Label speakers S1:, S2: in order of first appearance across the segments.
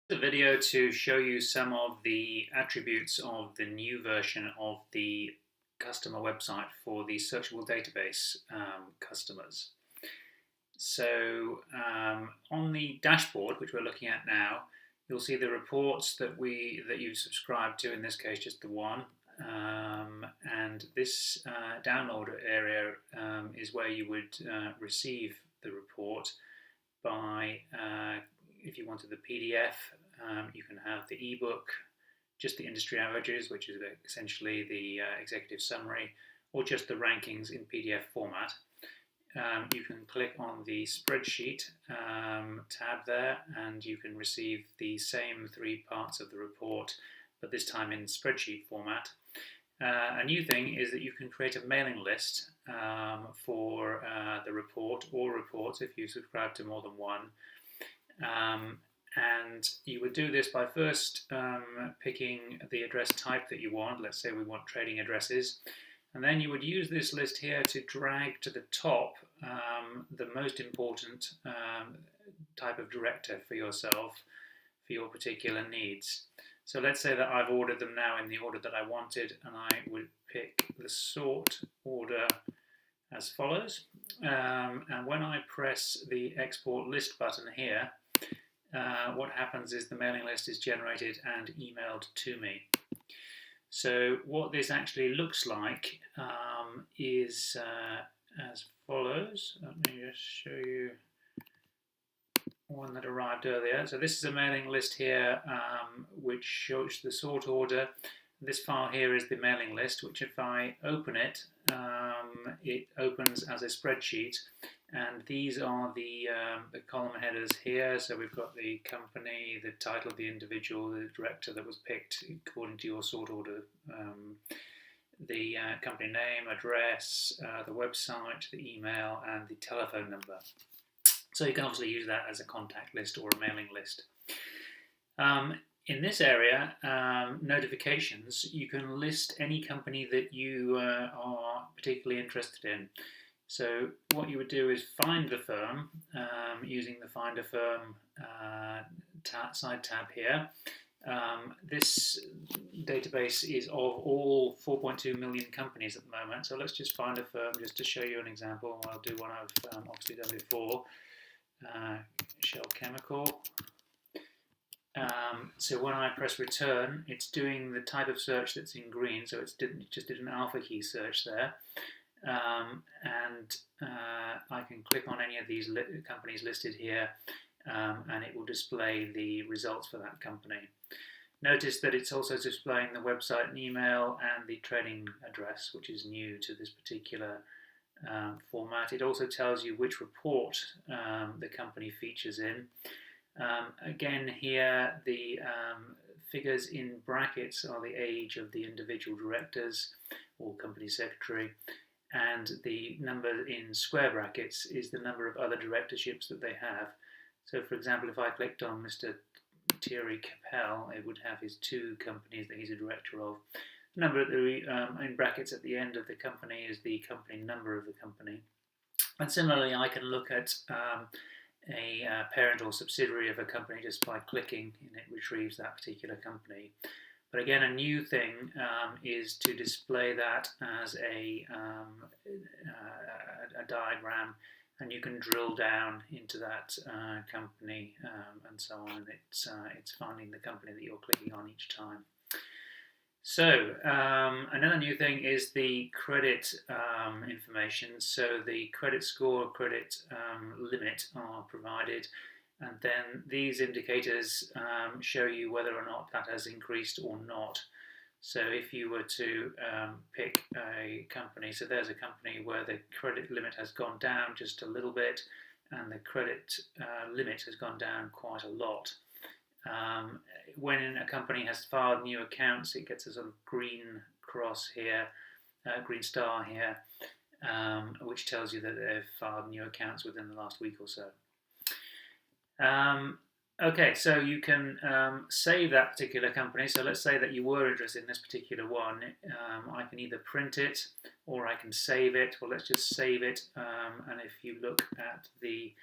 S1: The video to show you some of the attributes of the new version of the customer website for the searchable database customers. So on the dashboard, which we're looking at now, you'll see the reports that you've subscribed to, in this case just the one, and this download area is where you would receive the report by if you wanted the PDF, you can have the ebook, just the industry averages, which is essentially the executive summary, or just the rankings in PDF format. You can click on the spreadsheet tab there, and you can receive the same three parts of the report, but this time in spreadsheet format. A new thing is that you can create a mailing list for the report or reports if you subscribe to more than one. And you would do this by first picking the address type that you want. Let's say we want trading addresses. And then you would use this list here to drag to the top the most important type of director for yourself, for your particular needs. So let's say that I've ordered them now in the order that I wanted, and I would pick the sort order as follows. And when I press the export list button here, what happens is the mailing list is generated and emailed to me. So what this actually looks like is as follows. Let me just show you one that arrived earlier. So this is a mailing list here which shows the sort order. This file here is the mailing list, which if I open it, it opens as a spreadsheet, and these are the column headers here. So we've got the company, the title of the individual, the director that was picked according to your sort order, the company name, address, the website, the email, and the telephone number. So you can obviously use that as a contact list or a mailing list. In this area, notifications, you can list any company that you are particularly interested in. So what you would do is find the firm using the Find a Firm side tab here. This database is of all 4.2 million companies at the moment. So let's just find a firm just to show you an example. I'll do one I've obviously done before, Shell Chemical. So when I press return, it's doing the type of search that's in green, so it just did an alpha key search there. And I can click on any of these companies listed here, and it will display the results for that company. Notice that it's also displaying the website and email and the trading address, which is new to this particular format. It also tells you which report the company features in. Again, here the figures in brackets are the age of the individual directors or company secretary, and the number in square brackets is the number of other directorships that they have. So for example, if I clicked on Mr. Thierry Capel, it would have his two companies that he's a director of. The number in brackets at the end of the company is the company number of the company. And similarly, I can look at a parent or subsidiary of a company just by clicking, and it retrieves that particular company. But again, a new thing is to display that as a diagram, and you can drill down into that company and so on, and it's finding the company that you're clicking on each time. So another new thing is the credit information. So the credit score, credit limit are provided, and then these indicators show you whether or not that has increased or not. So if you were to pick a company, so there's a company where the credit limit has gone down just a little bit, and the credit limit has gone down quite a lot. When a company has filed new accounts, it gets a sort of green cross here, green star here, which tells you that they've filed new accounts within the last week or so. Okay, so you can save that particular company. So let's say that you were interested in this particular one. I can either print it or I can save it. Well, let's just save it. And if you look at the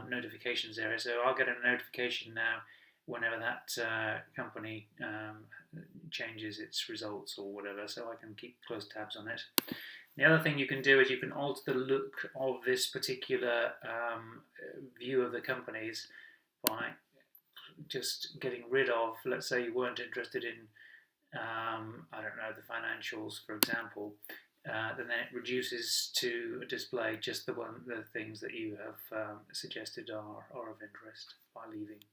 S1: notifications area, so I'll get a notification now whenever that company changes its results or whatever, so I can keep close tabs on it. The other thing you can do is you can alter the look of this particular view of the companies by just getting rid of, let's say you weren't interested in, I don't know, the financials, for example, then it reduces to display just the things that you have suggested are of interest by leaving.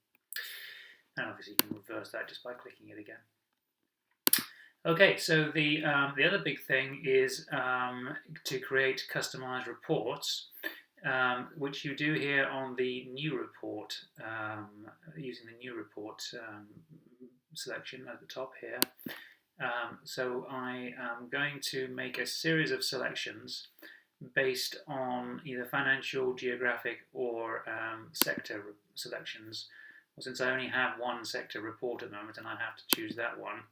S1: And obviously you can reverse that just by clicking it again. Okay, so the other big thing is to create customized reports, which you do here on the new report, using the new report selection at the top here. So I am going to make a series of selections based on either financial, geographic, or sector selections. Well, since I only have one sector report at the moment, and I have to choose that one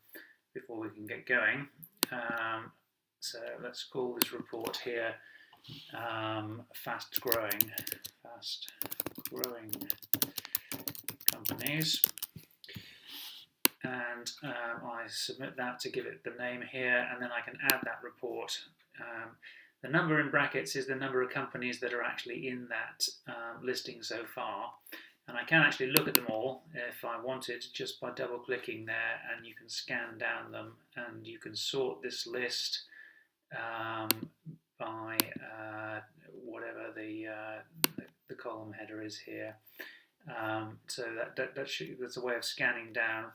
S1: before we can get going. So let's call this report here fast growing companies, and I submit that to give it the name here, and then I can add that report. The number in brackets is the number of companies that are actually in that listing so far. And I can actually look at them all if I wanted, just by double clicking there, and you can scan down them, and you can sort this list by whatever the column header is here. So that's a way of scanning down.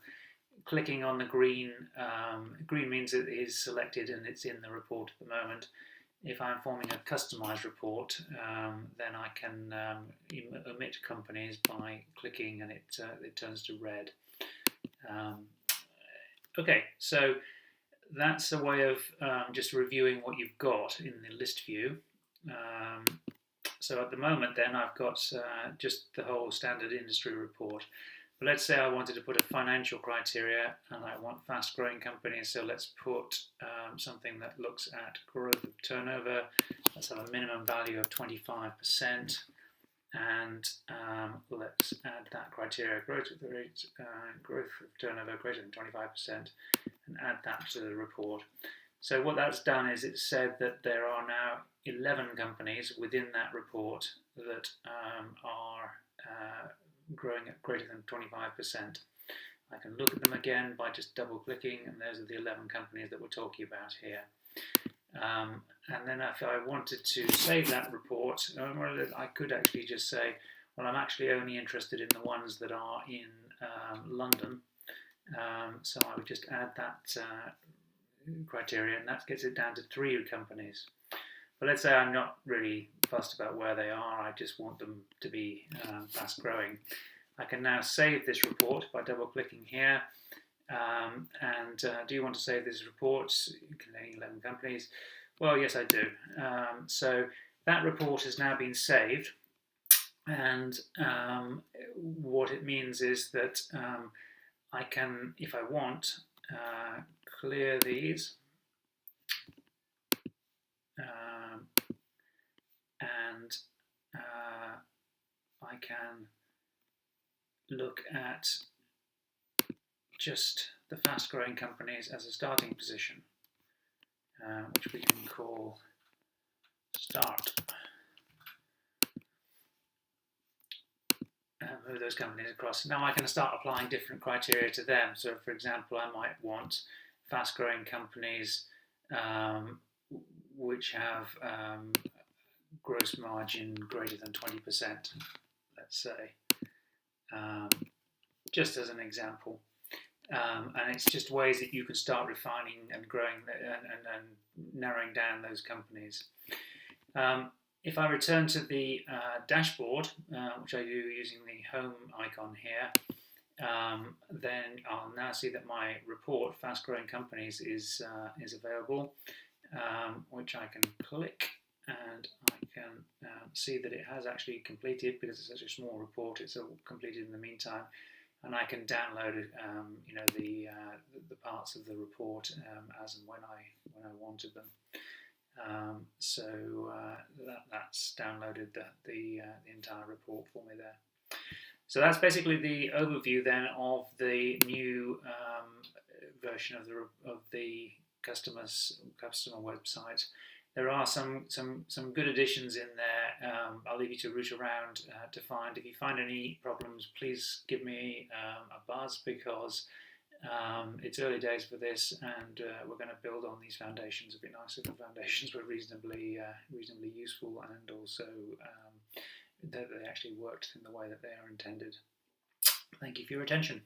S1: Clicking on the green, green means it is selected and it's in the report at the moment. If I'm forming a customized report, then I can omit companies by clicking, and it turns to red. Okay, so that's a way of just reviewing what you've got in the list view. So at the moment then I've got just the whole standard industry report. But let's say I wanted to put a financial criteria and I want fast growing companies, so let's put something that looks at growth of turnover. Let's have a minimum value of 25%, and let's add that criteria, growth of turnover greater than 25%, and add that to the report. So what that's done is it's said that there are now 11 companies within that report that are growing at greater than 25%. I can look at them again by just double clicking, and those are the 11 companies that we're talking about here. And then if I wanted to save that report, I could actually just say, well, I'm actually only interested in the ones that are in London. So I would just add that criteria, and that gets it down to 3 companies. But let's say I'm not really fussed about where they are, I just want them to be fast growing. I can now save this report by double clicking here. Do you want to save this report containing 11 companies? Well, yes, I do. So that report has now been saved, and what it means is that I can, if I want, clear these, and I can look at just the fast growing companies as a starting position, which we can call start. Move those companies across. Now I can start applying different criteria to them. So for example, I might want fast growing companies which have gross margin greater than 20%, let's say, just as an example. And it's just ways that you can start refining and growing and narrowing down those companies. If I return to the dashboard, which I do using the home icon here, then I'll now see that my report, Fast Growing Companies, is available, which I can click, and I can see that it has actually completed, because it's such a small report. It's all completed in the meantime, and I can download the parts of the report as and when I wanted them. So that's downloaded the entire report for me there. So that's basically the overview then of the new version of the customer website. There are some good additions in there. I'll leave you to root around to find. If you find any problems, please give me a buzz, because it's early days for this, and we're going to build on these foundations. It'd be nice if the foundations were reasonably useful, and also that they actually worked in the way that they are intended. Thank you for your attention.